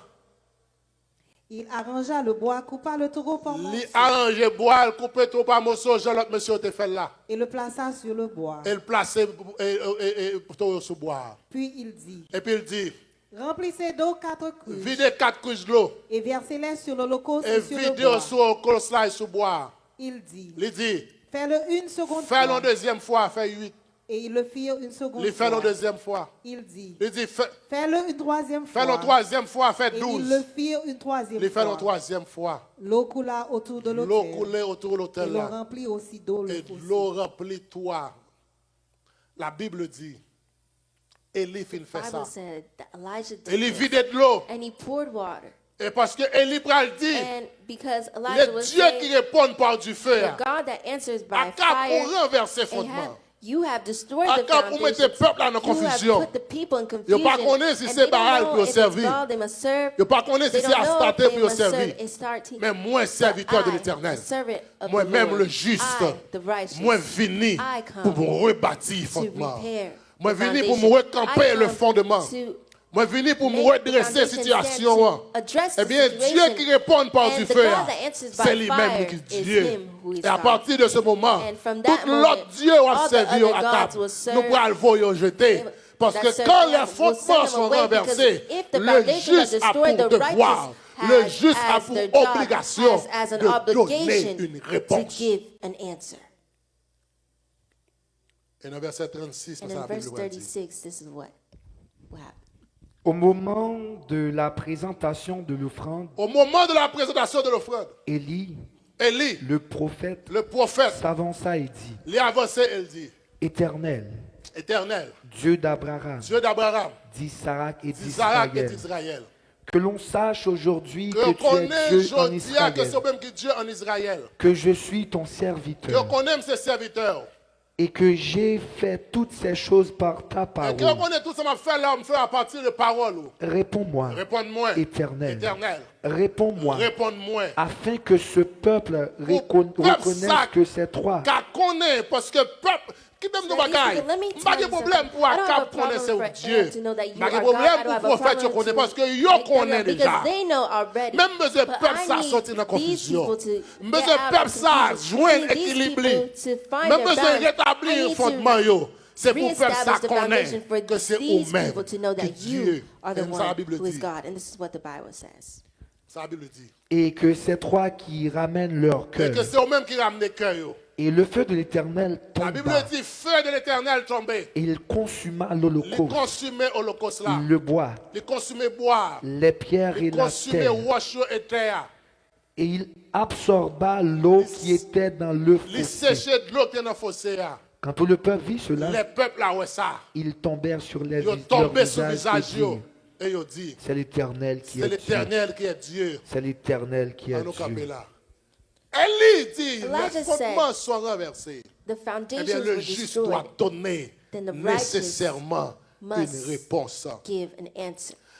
Il arrangea le bois, coupa le taureau par Il morceaux arrange bois, il coupe tout par morceaux, Jean l'autre monsieur te fait là. et le plaça sur le bois. Et il place tout sous bois. Puis il dit, Et puis il dit, remplissez d'eau 4 cruches videz 4 couches d'eau et versez-les sur l'holocauste et et sur le videz bois. sur le colosse là et sous bois. Il dit, Il dit, fais-le une seconde fais-le fois. une deuxième fois, fais 8. Et ils le firent une seconde Il fait une fois. deuxième fois. Il dit, Il dit, fais-le une troisième fois. fais une troisième fois, fais Et ils 12. le firent une troisième Il fait une fois. troisième fois. L'eau coula autour de L'eau l'autel. coulait autour de Et l'autel l'on là. remplit aussi d'eau le Et fossé. l'eau remplit toi. La Bible dit, Élie fin The fait ça. Bible said that Elijah did Élie this, vidait de l'eau. and he poured water. Et parce que Élie pral dit, And because Elijah le was Dieu qui saying, répond par du feu. the God that answers by Akab fire, ou renverser and fondement. you have destroyed the Akab ou mette foundations. peuple là dans You have confusion. put the people in Yo confusion. pas connaît si And c'est they don't Baal know pour if it's servir. God they must serve. Yo pas connaît si They c'est don't know if Astarté they pour must serve servir. Astarte. Mais moi, But serviteur de I, l'Éternel, the servant of the moi-même Lord, le juste, I, the righteous, moi venu I come pour me rebâtir to fondement. repair Moi the venu pour me foundation. recamper I le come fondement. to Moi venu pour me make the redresser la foundation situation. stand to address Eh the bien, situation. Dieu qui répond par And du the feu, God that answers by c'est lui-même fire qui is est Dieu. him who is Et à God. partir de ce moment, And from tout that l'autre moment, Dieu va all the servir other à gods table. will Nous serve- pourrons le voir jeter. Parce that que serve quand him les will fondements send him sont away, renversés, because if the le foundation are juste a pour destroyed, the devoir, righteous le has juste a as pour their job, obligation as an de donner obligation une to réponse. give an answer. Et dans le verset 36, And c'est in la verse Bible dit. 36, this is what happened. Au moment de la présentation de l'offrande, Au moment de la présentation de l'offrande, Élie, Élie, le prophète, le prophète, s'avança et dit, lui a avancé et il dit, Éternel, Éternel, Dieu d'Abraham, Dieu d'Abraham, d'Isaac et d'Isaac et d'Israël, d'Israël, que l'on sache aujourd'hui que que tu es connaît Dieu en aujourd'hui que Israël, c'est même qui Dieu en Israël, que je suis ton que serviteur connaît ses serviteurs, et que j'ai fait toutes ces choses par ta et parole. que connaît tout ça m'a fait là, on me fait à partir de paroles. Réponds-moi, Réponds-moi, Éternel, Éternel, réponds-moi, réponds-moi. afin que ce peuple reconnaisse que c'est toi. Car connaît, parce que peuple, qui même nous So he's bagaille, thinking, let me pas tell de you problème something. pour I don't have a Akab problem connaître for Dieu. Ahab to know that you Pas de are problème God. I don't pour have a prophète problem connaît to parce que make yo them connaît know, déjà. because they know already. Même besoin But peuple I ça need sortir dans la these confusion. people to Besoin get out peuple of ça confusion. joindre I need these équilibré. people to find Même their besoin balance. I rétablir need le to fondement yo. C'est pour peuple ça reestablish the connaît foundation for que c'est these vous-même people to know que that Dieu. you are the Comme ça la one Bible who is dit. God. And this is what the Bible says. Ça la Bible dit. Et que c'est toi qui ramènes leur Et cœur. que c'est vous-même qui ramène le cœur yo. Et le feu de l'Éternel La Bible tomba. dit feu de l'Éternel tombé. Et il consuma Il l'holocauste, consumait holocauste là. le bois, Il consumait bois. les pierres et Il la consumait terre. roche et terre. Et il absorba l'eau qui était dans le Il fossé. séchait de l'eau qui est dans le fossé. Quand tout le peuple vit cela, Les peuples là, ouais ça. ils tombèrent sur les Ils ont leurs tombé sur le visages et visage yo. dirent, Et ils ont dit, c'est l'Éternel qui c'est est Dieu. l'Éternel qui est Dieu. C'est l'Éternel qui À est nous camper Dieu. là. Élie dit, Elijah les fondements sont renversés. The Eh bien, foundations le were juste destroyed. doit donner Then the righteous nécessairement une must réponse. give an answer.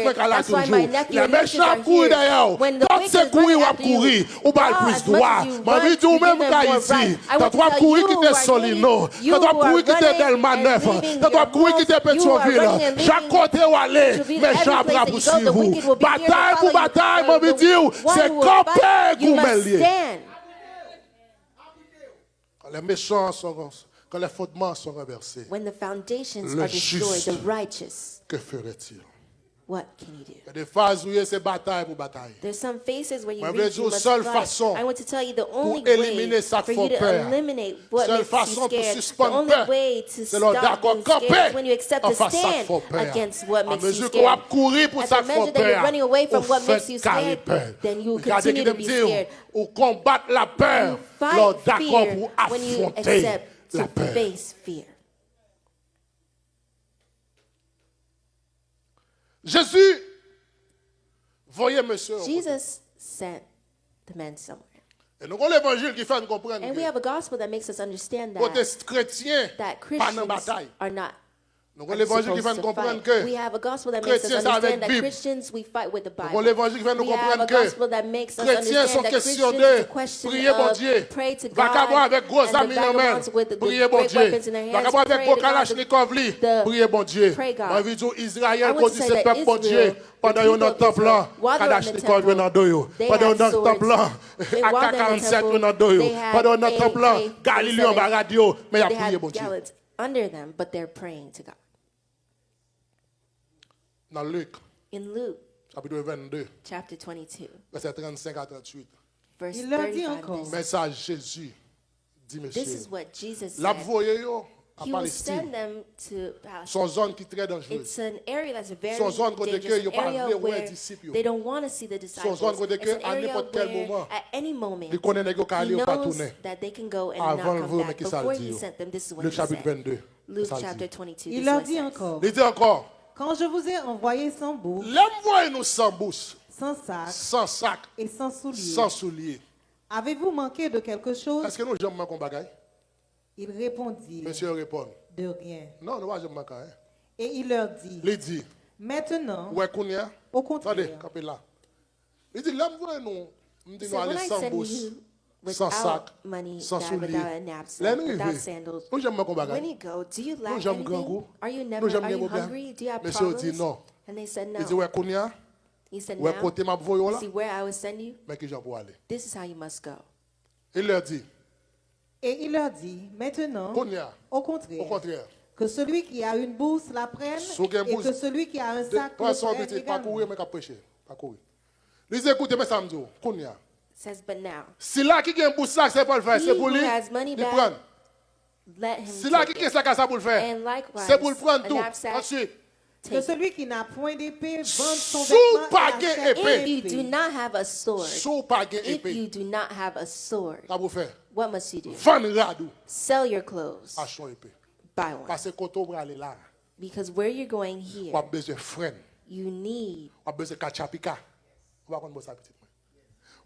respect qu'elle a That's why toujours. my nephew Les and nieces méchants are courent here. d'ailleurs. When the Quand wicked c'est is courir, running ou after you, courir, ou pas oh, plus as much droit. as you Maman run, dit ou you même give them qu'à more ici. right. I Quand want to tu vas tell courir you quitter who are Solino, hating, you quand tu vas who are courir quitter running Delmanef, and leaving quand tu vas your courir homes, quitter you are Pétionville, running and chaque leaving côté où aller, to be méchant every place bras that pour you go, the suivre vous. wicked will be here to Bataille pour follow you. bataille, The maman dit, one c'est who will camper fight, you qu'on must met lié. stand. Les méchants sont comme ça. Quand les fondements sont renversés, when the foundations Le are destroyed, juste. the righteous, que ferait-il? what can you do? Il y a des phases où c'est bataille pour bataille. There's some phases where you Moi, reach, je you veux must seule fight. façon I want to tell you the only éliminer way ça for qui you fait to peur. eliminate what Seule makes you façon pour scared. The suspendre only peur, way to c'est leur stop d'accord being scared camper is when you accept to en face à stand fort peur. against what À makes you mesure qu'on va scared. courir pour As ça a qui measure fait that you're peur, running away from au what makes fait you carré scared, peur. then you Regardez continue qui to be me dit, scared. ou combattre la peur, You leur fight d'accord fear pour when you affronter accept la to peur. face fear. Jésus voyait monsieur. Jesus sent the man somewhere. Et nous avons l'évangile qui fait nous comprendre And we que have a gospel that makes us understand côté that, chrétien, that pas dans Christians la bataille. are not Nous avons l'évangile qui fait nous supposed to comprendre fight. que We have a gospel that makes us chrétiens, c'est avec understand that Bible. Christians, we fight with the Nous avons Bible. l'évangile qui fait nous We have a comprendre que gospel that makes us chrétiens sont understand that question Christians, de the question prier bon Dieu. of pray to Va qu'à voir God, avec gros and the amis en main, vagabonds with the prier bon great Dieu. weapons in their Va qu'à hands, voir avec pray gros to God, kalachnikov li, the- prier bon Dieu. pray God. Moi, je dis Israël I want to conduit say ce that peuple bon Dieu Israel, pendant the yon people nan of temple Israel, là, while they were in the kalachnikov yon nan doyo. they Pendant yon had nan swords. temple là, They- while they're in the AK-47 temple, yon nan doyo. they had Pendant yon nan temple là, AK-47. Galilée en bas radio, mais il a They prié had bon Dieu. gallants under them, but they're praying to God. Dans Luc, In Luke chapitre 22, chapter 22, verset 35 à 38. verse Il leur dit 35, encore, this, Message Jésus, dit this monsieur. is what Jesus La said. voye yo en He will send Palestine. them to Palestine. Son zone qui est très dangereuse. It's an area that's very Son zone côté que dangerous, yo an pas area vle wè where disciple yo. they don't want to see the disciples. zone côté It's que an à area n'importe quel where moment, at any moment il connaît nèg yo ka he aller ou pas knows tourner. that they can go and Avant not le come mais back. qui ça Before le dit he yo. sent them, this is what Luc he chapitre said. 22. Luke ça le chapter dit. 22. il This is leur what it dit says. encore, Il dit encore, quand je vous ai envoyé sans bourse, l'aime nous sans bourse, sans sac sans sac, et sans souliers, sans souliers. avez-vous manqué de quelque chose? Est-ce que nous j'aime manquer bagaille? Il répondit, Monsieur répond. de rien. Non, nous pas j'aime manquer. Hein. Et il leur dit, Il dit, maintenant, ouais kounya. au Attendez, contraire, campez là. Il dit l'aime nous me dit He nous said, when aller I sans send bourse, you sans without sac, money, sans that souliers. without a knapsack, L'aime without arrivé. sandals, Nous j'aime manquer when bagaille. you go, do you Nous lack j'aime grand anything? goût. Are you Nous never? j'aime Are bien you bien. hungry? Do you have Monsieur dit problems? non. And they said Il dit no. ouais kounya, He said ouais now. côté m'a voyo là, See where I will send you. mais qui j'en pour aller. This is how you must go. Il leur dit, et il leur dit, maintenant, kounya, au au contraire, contraire. que celui qui a une bourse la prenne Sous qu'un et bourse- que celui qui a un De- sac Pas le son prenne petit, pas également. courir, mais qu'à prêcher. Pas courir. Il dit écoutez, mais ça me dit, kounya. Says, but now, Si là qui a un bout de sac, c'est pas le faire, he c'est pour who lui. has money Il back, prend. let him Si là take qui a un it. sac à ça pour le faire, And likewise, c'est pour le prendre a tout. knapsack, Ensuite, Que take it. celui qui n'a point d'épée vende son Sous vêtement et paquet achète épée. If une you do épée. not have a sword, sous pas gain if you épée, do not have a sword, ça pour faire. what must you do? Vendre radou, Sell your clothes, acheter une épée. buy one. Parce que quand on va aller là, Because where you're going here, on a besoin de frein, you need, on a besoin de kachapika. On va prendre ça petit.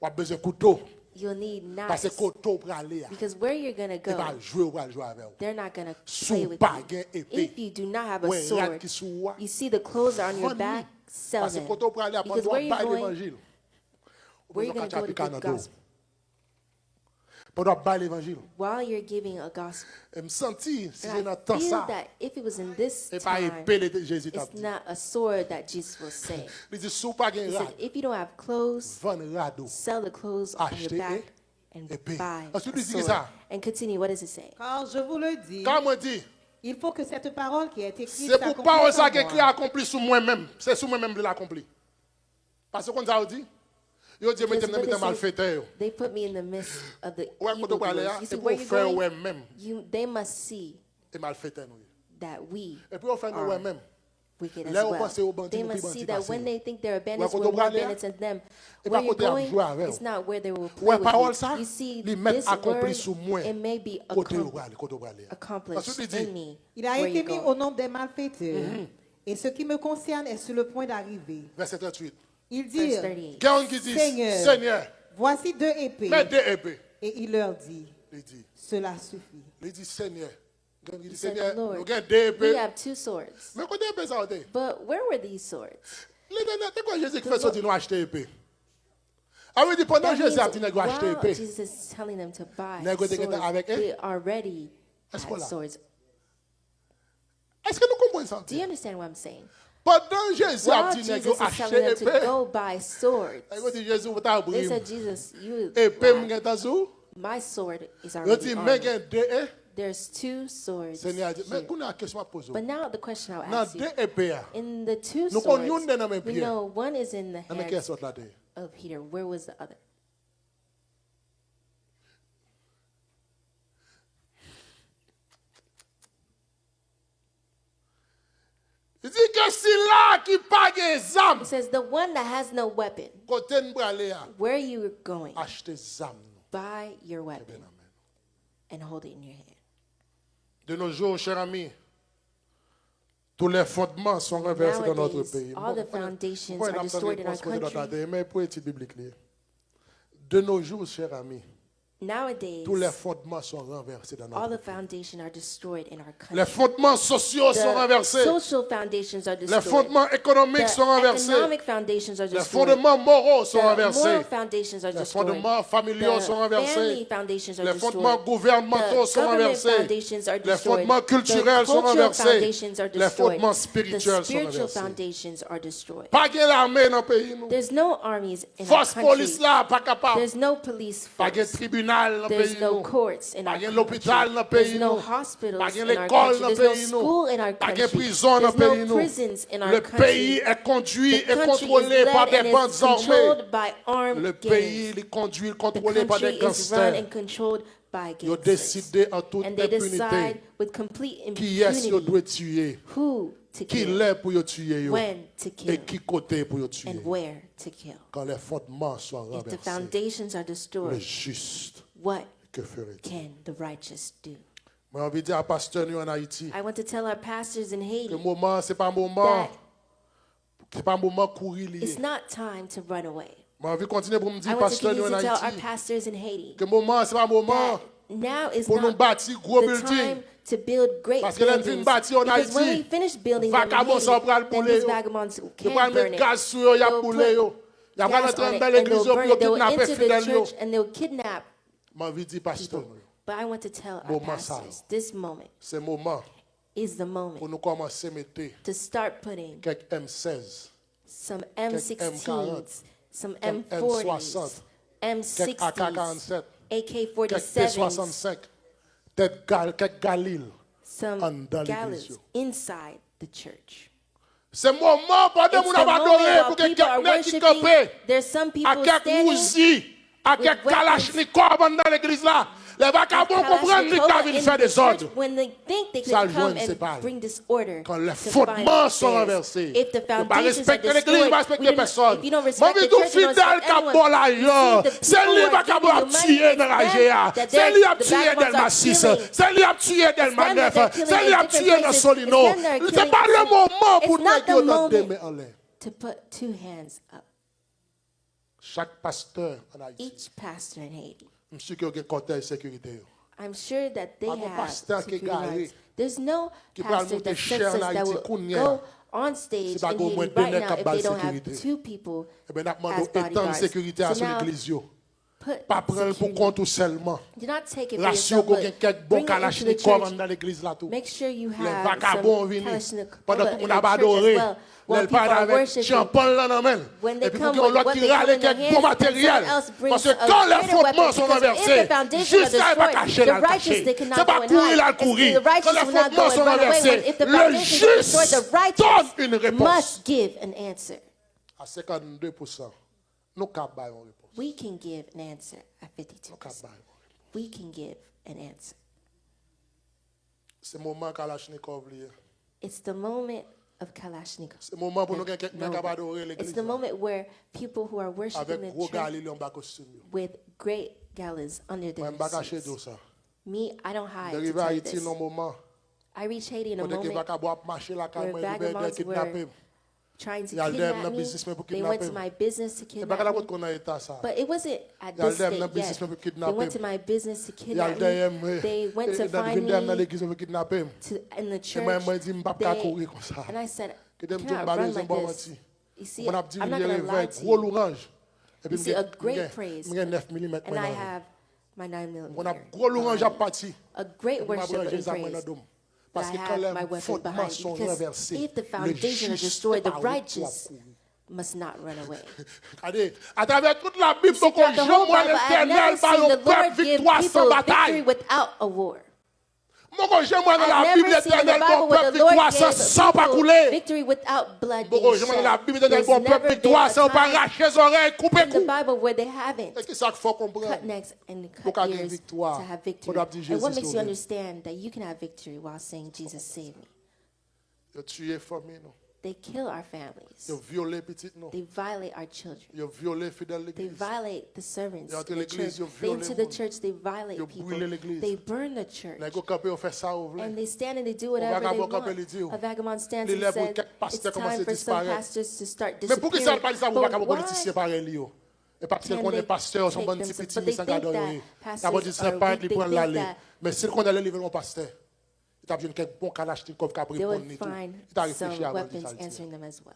On a besoin de couteau. you'll need Parce que knives. quand on va aller là, Because where you're going to il va go, jouer, on va jouer avec vous. they're not going to Sous play with pas you. gain épée. If you do not have a Ouais, regarde sword, qui sous you see the clothes are on your Vendre. back, sell Parce que them. quand on va aller après, Because on where va you're bailler going, l'évangile. where you're going to go to Kachapika give dans le dos. gospel, Pendant bailler l'évangile. while you're giving a gospel. Et me sentir, si j'ai And I entendu feel ça, that if it was in this c'est pas time, épée de Jésus t'a it's dit. not a sword that Jesus will say. Il dit, sous pas gain He rad, said, if you don't have clothes, vendre radou. sell the clothes on your Acheter back and épée. buy Ensuite, a il dit sword. ça. And continue, what does it say? Car je vous le dis, Quand moi dit, il faut que cette parole qui est écrite c'est pour s'accomplisse parole ça en qui est écrit moi. accompli sous moi-même. C'est sous moi-même de l'accompli. Parce que quand ça dit, il dit, Because what mettez they malfaiteur. say, they put me in the midst of the Ouais, quand on va aller evildoers. là, You c'est see pour where you're faire going? ouais-même. They must see Et malfaiteur nous. that we Et puis on fait nous are ouais-même. wicked Là, as on well. pense aux bandits, They nous, puis must see bandits that passés. when they think they're bandits, Ouais, we're quand on more va aller là, bandits than them. et Where pas you're côté à going, jouer avec it's vous. not where they will play Ouais, with parole you. ça, You see, les mettre this accompli word, sous moi. it may be Côté où aller, côté où aller. accomplished Ensuite, il in dit, me. Il a where été you're mis going. au nombre des malfaiteurs. Et ce qui me concerne est sur le point d'arriver. Verset 38. Il dit, Verse 38. Quelqu'un qui dit, Seigneur, Seigneur, voici 2 épées. mets deux épées. Et il leur dit, Il dit, cela suffit. il dit, Seigneur. Quelqu'un qui dit, He said, Seigneur, Lord, nous avons deux we épées. have 2 swords. Mais côté épée ça, c'est But where were these swords? quoi Jésus qui fait sortir nous acheter épée? Ah oui, dit, pendant That Jésus a means dit, nous acheter while épée. Jesus is telling them to buy Nègre swords, te geta avec, hein? they already Est-ce qu'on had l'a? swords. Est-ce que nous comprenons ça? Do you understand what I'm saying? Pendant Jésus a While dit, Jesus nous is telling acheter them to épée. go buy swords, Il dit, Jésus, vous t'avez they pris. said, Jesus, you Épée, lied. m'en t'as sous. My sword is Il already dit, on mais me. il y a deux, There's two swords. Seigneur a dit, mais here. qu'on a une question à poser. But now the question I'll Dans ask you. deux épées, In the two nous connaissons swords, une dans mes we pieds. know one is in the Mais qui est hands sorti là-dedans? of Peter. Where was the other? Il dit que si là qui pas des âmes, It says, the one that has no weapon, côté nous aller à where you going, acheter des âmes. buy your Bien, weapon amen. and hold it in your hand. De nos jours, chers amis, tous les fondements sont renversés dans notre Nowadays, pays. all the foundations are destroyed in our country. Mais pour étude biblique, de nos jours, chers amis, Nowadays, tous les fondements sont renversés dans all notre the pays. foundations are destroyed in our Les country. fondements sociaux sont The renversés. social foundations are Les destroyed. fondements économiques sont The renversés. economic foundations are Les destroyed. fondements moraux sont The renversés. moral foundations are Les destroyed. fondements familiaux The sont family renversés. foundations are Les fondements destroyed. gouvernementaux The sont government renversés. foundations are Les destroyed. fondements culturels The sont cultural renversés. foundations are Les destroyed. fondements The spirituels sont spiritual renversés. foundations are destroyed. Pas de l'armée dans le pays. nous. There's no armies in our Force police country. là, pas capable. There's no police Pas de force. tribunal dans le There's pays. no nous. courts in Pas our de country. l'hôpital dans le There's pays. no nous. hospitals Pas de in our l'école country. dans le There's no pays. nous. school in our Pas de country. prison dans le There's pays. no nous. prisons in our Le country. pays est conduit The et country is contrôlé par led des and bandes is armées. controlled by armed Le gangs. pays est conduit et The contrôlé par des country is run gangsters. and controlled by Ils ont gangsters. décidé en toute And they decide impunité with complete qui est-ce qu'ils impunity doivent tuer, who to qui kill, l'est pour y tuer yo, when to et kill, qui côté pour y tuer. and where to kill. Quand les fondements sont If the renversés, foundations are le destroyed, juste, what que ferait-il? can the righteous do? Moi, j'ai envie de dire à pasteur nous en Haïti, I want to tell our pastors in Haiti le moment, c'est pas un moment, that c'est pas un moment courir lié. it's not time to run away. Moi, j'ai envie de continuer pour me I dire, want to pasteur nous en continue to tell our Haïti, pastors in Haiti que le moment, c'est pas un moment that now is pour nous not bâtir gros the building. time to build great Parce que là, nous buildings. finissons bâtir en Because when Haïti, we finish building them in vagabonds sont prêts à le Haiti, then brûler, these yo. vagabonds Ils can vont burn mettre it. gaz sur eux, ils vont They'll brûler. put yo. Ils vont gas rentrer on dans it, and l'église they'll pour burn it. They'll kidnapper enter the fidèles. yo. church and they'll kidnap Moi, j'ai dit, pasteur, people. But I want to tell our Moment ça. pastors, this moment c'est le moment is the pour moment nous commencer à mettre to start putting quelques M16, some M40, M16s, some quelques M40s, M60, quelques M60s, AK-47, quelques AK-47s, T65, quelques Galil. some en dans gallows l'église. inside the church. C'est le moment pendant It's que nous the avons moment adoré while pour que people are quelqu'un qui worshiping. campait, There's some à people quelques standing Uzi, à with quelques weapons. Kalachnikov dans l'église là. Les vagabonds comprennent qu'ils Kalashnikov viennent in faire the des church ordres. when they think they Ça, could le come joint, c'est and pas. bring disorder Quand les to fondements find sont affairs. renversés, If the ne pas foundations are respecter l'église, ne destroyed, pas we respecter do not- personne. if you don't Moi, respect je the tout church, you don't fidèle respect anyone. qu'à là, You see the c'est people lui who qui are a giving you tué money, dans la it's GA, them that c'est lui qui a the tué vagabonds dans le are Massis, killing. c'est lui qui a tué dans le It's them that Manef, they're killing c'est lui qui in a different tué dans places. Solino. It's them that are C'est killing. pas le moment pour It's nous not mettre the notre moment deux mains en l'air. to put two hands up. Chaque pasteur en Haïti, Each pastor in Haiti. je suis sûr qu'il y a un cortège de sécurité. yo. I'm sure that they Pas mon have pasteur qui est security garé, lights. There's no qui peut pastor monter that cher senses en that Haïti, will kounya. go on stage C'est pas in qu'au moins Haiti deux right nègres now qui if battent they don't have sécurité. two people Eh bien, nous as demandons étant de bodyguards. sécurité à So son now, église. yo. put Pas prendre pour security. compte seulement. Do not take it for Ratio yourself, qu'on ait but quelques bons bring it into the Kalachnikov church. dans l'église là tout. Make sure you Les have vagabonds some viennent. Kalashnikov Pendant que in nous the avons church as adoré, well. While les people parlent are avec worshiping, champagne là dans la main. when Et they puis come pour with l'autre what qui they râle come in their quelques bons hands, then matériels. someone else brings Parce que a quand les greater fondements weapon, sont because if renversés, the foundations juste are ça, il va destroyed, cacher the dans le righteous, cacher. they cannot C'est go pas and courir hide. là le It's courir. the righteous Quand les will not go fondements and sont run away. renversés, When if the le foundations are destroyed, juste the righteous donne une réponse. must give an answer. À 52%, nous avons une réponse. We can give an answer at Nous 52%. avons. We can give an answer. C'est le moment Kalachnikov lié. It's the moment of Kalashnikov. C'est le moment pour nous quelqu'un qui No. va adorer It's l'église. the moment where people who are worshiping Avec the gros church Galilée en bas costume. with great gallows under Moi, their je ne vais pas cacher suits. tout ça. Me, I don't hide to D'arriver à tell you Haïti this. dans un moment, I reach Haiti in a quand les moment vagabonds marcher la caille, where ils veulent vagabonds kidnapper. were trying to Y'a le dem kidnap dans me. businessmen pour They went kidnapper. to my business to C'est pas kidnap la me. qu'on a état ça. But it wasn't at Y'a le this dem state dans yet. businessmen pour They kidnapper. went to my business to Y'a le kidnap dem, me. They went to dans find dans me l'église pour kidnapper. in the Et church. moi, je dis, je ne peux pas courir comme ça. And I said, Que I dem cannot tout run balèze, like on va this. mentir. You see, On a dit, I'm not il y going a to lie réveil, to gros you. l'orange. Et You see, a great praise. Je 9 mm. And I have my 9mm. On a gros l'orange à partir. A great Et moi, worship brancher and ça, moi, praise. dans dôme. But Parce I que quand have my les weapon fondements behind sont you. Because renversés, if the le foundations are juste destroyed, the par où tu vas righteous courir. must not run away. Regardez, à travers toute la Bible, donc on Throughout the whole joue moi Bible, I've l'éternel never par seen un the peuple Lord give victoire sans people victory bataille. without a war. Moi, j'aimerais dans la I've Bible never seen in the éternelle Bible bon where peuple the Lord victoire sans gave sang pas people couler. victory without blood Moi, being j'aimerais dans la shed. Bible éternelle There's bon peuple never been victoire a sans pas time arracher les oreilles, couper in the cou. Bible where they haven't Est-ce que ça qu'il faut comprendre? cut necks and Pour cut qu'il y ait ears victoire, to have on victory. doit dire And what Jésus makes you sauvé. understand that you can have victory while saying, Jesus save me? Ils ont tué famille, non? They kill our families. Ils ont violé petit, non? They violate our children. Ils ont violé fidèle They l'église. violate the servants Ils in entrent the l'église, church. ils ont They violé enter le the monde. church, they violate Ils ont people. brûlé l'église. They burn the church. Les gars campés ont fait ça, vous voulez? And they stand and they do whatever they vagabond campé, want. il dit, A vagabond stands les and lèvres says, quelques it's pasteurs time commencent à for some disparaître. pastors to start Mais pour qui ça disappearing. parle ça, vous But ne pouvez pas why politicien pareil, Lio? Et parce que can quand les they pasteurs sont take bons themselves? petits But they sans think garder. that D'abord, pastors ils ne are pas weak. de They prendre think l'aller. that Mais si on allait livrer mon pasteur, il t'a besoin quelques bons kalachnikov qui a pris they pour would nous tout. find Il t'a réfléchi some avant de weapons dire ça. answering them as well.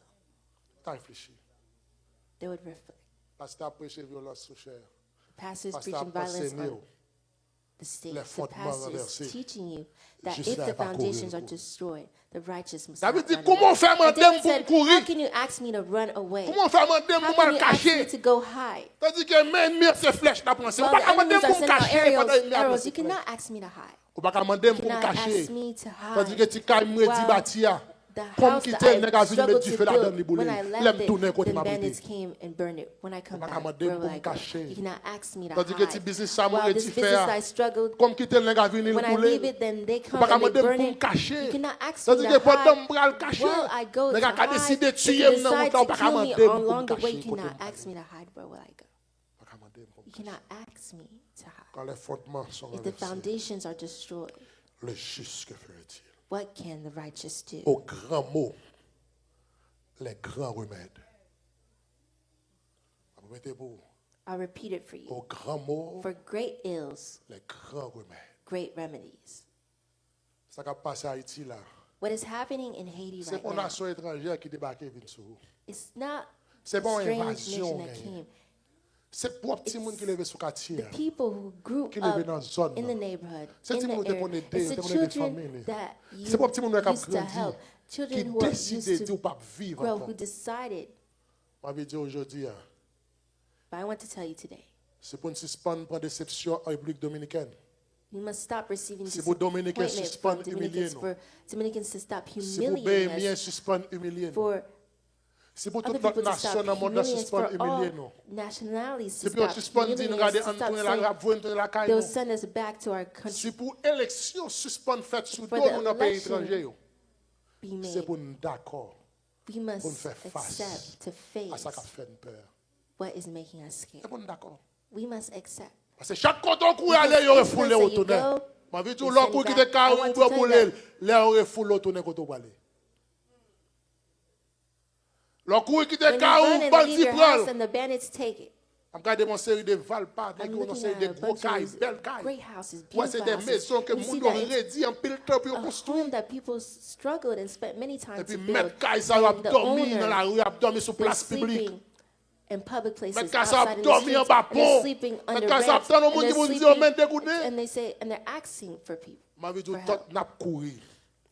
Il t'a réfléchi. They would reflect. Pasteur a prêché violence sur chair. Pastors Pasteur a preaching violence enseigné on the stage. les The fondements pastors renversés. teaching you that Juste if là, the il va courir foundations le are coup. destroyed, the righteous must David not dit, run comment away. faire And mandem David pour said, courir? how can you ask me to run away? Comment faire mandem How pour can mal you ask me cacher? to go hide? Tandis que même mieux ces flèches là pour c'est Well, pas the qu'à mandem enemies are pour sending out cacher pendant une arrows. You minute. cannot ask me to hide. Ou pas qu'à mandem You pour cannot cacher. ask me to Tandis que hide. tu cailles moi dit bâtir. The Comme house qui that tel nèg a I venu mettre struggled du to feu là-dedans build, les boulets. when I L'aime left tourner it, côté then m'a bandits dit. came and burned it. When I come Pas back, qu'à mandem where will pour I go? cacher. You cannot ask me to Tandis que tu hide. business ça While moi this tu business faire. I struggled, Comme qui tel nèg a venu when le I leave bouler. it, then they come Pas qu'à and they mandem burn pour it. cacher. You cannot ask me Tandis to que pendant hide. m'bral cacher. While I go to Nèg a hide, décidé if tuer you dans mon decide temps to pas qu'à kill me mandem along pour the way, cacher. you cannot ask me to hide. Where will I go? Pas qu'à mandem pour You cacher. cannot ask me to hide. Quand les fondements sont If the renversés, foundations are destroyed, le juste que ferait-il? what can the righteous do? Au grand mot, les grands remèdes. Mettez-vous. I'll repeat it for you. Au grand mot, For great ills, les grands remèdes. great remedies. Ça qui a passé à Haïti là, What is happening in Haiti c'est right pour une now, nation étrangère qui débarque et vient sur vous. it's not C'est a pas une strange invasion. nation that came. C'est pour petit monde qui lève sous quartier. The people who grew Qui lève dans up la zone. in the neighborhood, C'est in petit the monde area, pour aider, it's c'est the pour aider les children familles. that C'est pas petit monde qui a used to help, grandi, qui children who are décidé used de to pas vivre grow, encore. who decided. Je vais dire aujourd'hui, hein, But I want to tell you today, c'est pour une suspendre pour déception en République dominicaine. you must stop receiving C'est pour Dominicains disappointment suspendre, from humilier Dominicans, nous. for Dominicans to stop C'est pour humiliating bien us, suspendre, humilier nous. for C'est pour other toute notre people to nation stop dans le monde là humiliating us, suspendre, for all humilier nous. nationalities to C'est pour stop suspendre, dire, humiliating us, regardez, to stop Antoine, saying la voie, la caille. they'll send us back to our country, C'est pour élection suspendre faite sous For dos the nous dans le pays election étranger. yo. be C'est made. pour nous d'accord We pour nous must faire face accept to à ça qui a face fait une peur. what is making us scared. C'est pour nous d'accord. We must accept. Parce que chaque côté on couille aller, il y aurait foulé Because autour. you go, Ma vie, tout you l'autre send couille qui back. était carré I want ou to tell pour you l'aile, là, il aurait foulé autour de côté où aller. L'autre couille qui était When you carré run ou and leave bandit your house prend. and the bandits take it. Je regarde mon série de Valpa, I'm une looking série at de a gros bunch cailles, of belles cailles. great houses, Ouais, c'est beautiful des houses. maisons que And le you see monde that aurait it's rédit en pile temps pour a construire. home that people struggled and spent many Et times puis to build. mettre cailles, ça va And the dormir dans la owner, rue, a dormir sur they're place publique. sleeping in public places, Mettre cailles, ça va outside in the dormir en streets, bas and they're pont. sleeping Mettre under cailles, ça va rent, dormir, and on they're dit, on dit, on met sleeping, dégoûté. and they say, and they're asking for people. Ma vie, tout for le temps, help. n'a courir.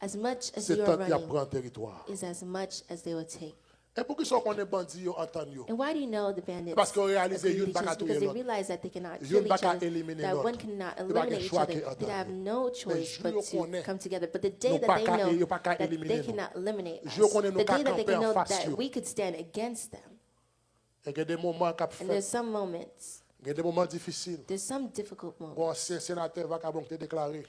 As much as C'est you temps are qu'il y a running pris un territoire. is as much as they will take. Et pour qui sont qu'on est bandits, yo, entendent yo? And why do you know the bandits Parce qu'on réalise agree une with each bagarre other? tout Because they l'autre. realize that they cannot Une kill each bagarre other, éliminer that l'autre. one cannot Ils pas eliminate each choix other. qui They entendent. have no choice Mais but Dieu connaît. to come together. But the day Nous that pas they qu'à- know ils pas qu'à that éliminer they nous. cannot eliminate us, Dieu connaît nous the qu'à day that they camper can en know face, that yo. we could stand against them. Il y a des moments qui And fait, there's some moments, il y a des moments difficiles. there's some difficult moments. Bon, ancien sénateur vagabond qui a déclaré,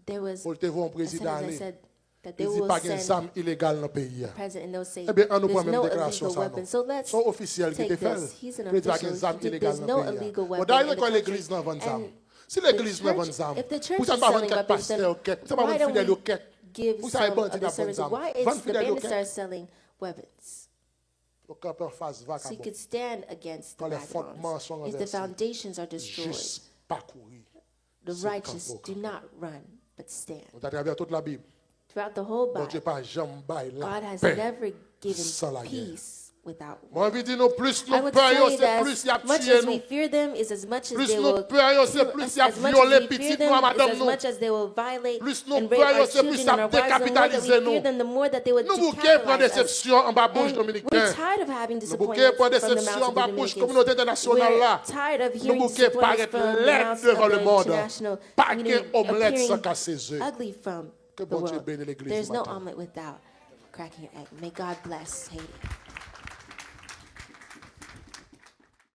There was pour te voir un a président sentence that aller, said that they il dit will pas qu'il y a send une arme illégale dans le pays. president and they'll say Eh bien, on nous prend there's même no déclaration illegal ça, weapon. non? So let's Son officiel qui take te fait, this. He's an il dit pas qu'il y a une official. arme illégale There's dans no le pays. illegal Bon, weapon d'ailleurs, in the quand country. l'église n'a pas de armes. And Si the l'église n'a pas church- de armes, if the church vous savez is pas selling vendre weapons, pasteur then au quai, vous savez why pas don't fidèle au we quai. give Vous savez some pas of dire the la bonne services? arme. Why is Vendre the fidèle au bandits quai. are selling weapons? Le camper face So you vagabond. could stand against the Quand les fondements sont vagabonds. If the renversés, foundations are destroyed, Juste pas courir. the c'est righteous campo, do campo. not run, but stand. On a travers toute la Bible. Throughout the whole Bon Dieu Bible, pas jamais bail la God has paix never sans la given guerre. peace without Moi, war. envie de dire, nous, plus I nous want to peur, tell you c'est that plus y a as much tué as we nous. fear them is as much as Plus they nous will peur, c'est kill plus us. y a As much violé as we fear petit them nous, is madame as nous. much as they will violate Plus nous and rape peur, our c'est plus children y and a our wives. The more that we décapitaliser nous. fear them, the more that they would Nous bouquets prend decapitalize us. déception en bas bouche And dominicain. we're tired of having Nous disappointments bouquets prend from the déception en mouths bas of the bouche Dominicans. communauté internationale là. We're tired of Nous hearing bouquets disappointments paraître from the laid mouths devant of le the monde. international Pas community qu'un omelette sans appearing casser œufs. ugly from Que the bon Dieu world. bénisse l'Église There's no matin. omelet without cracking your egg. May God bless Haiti.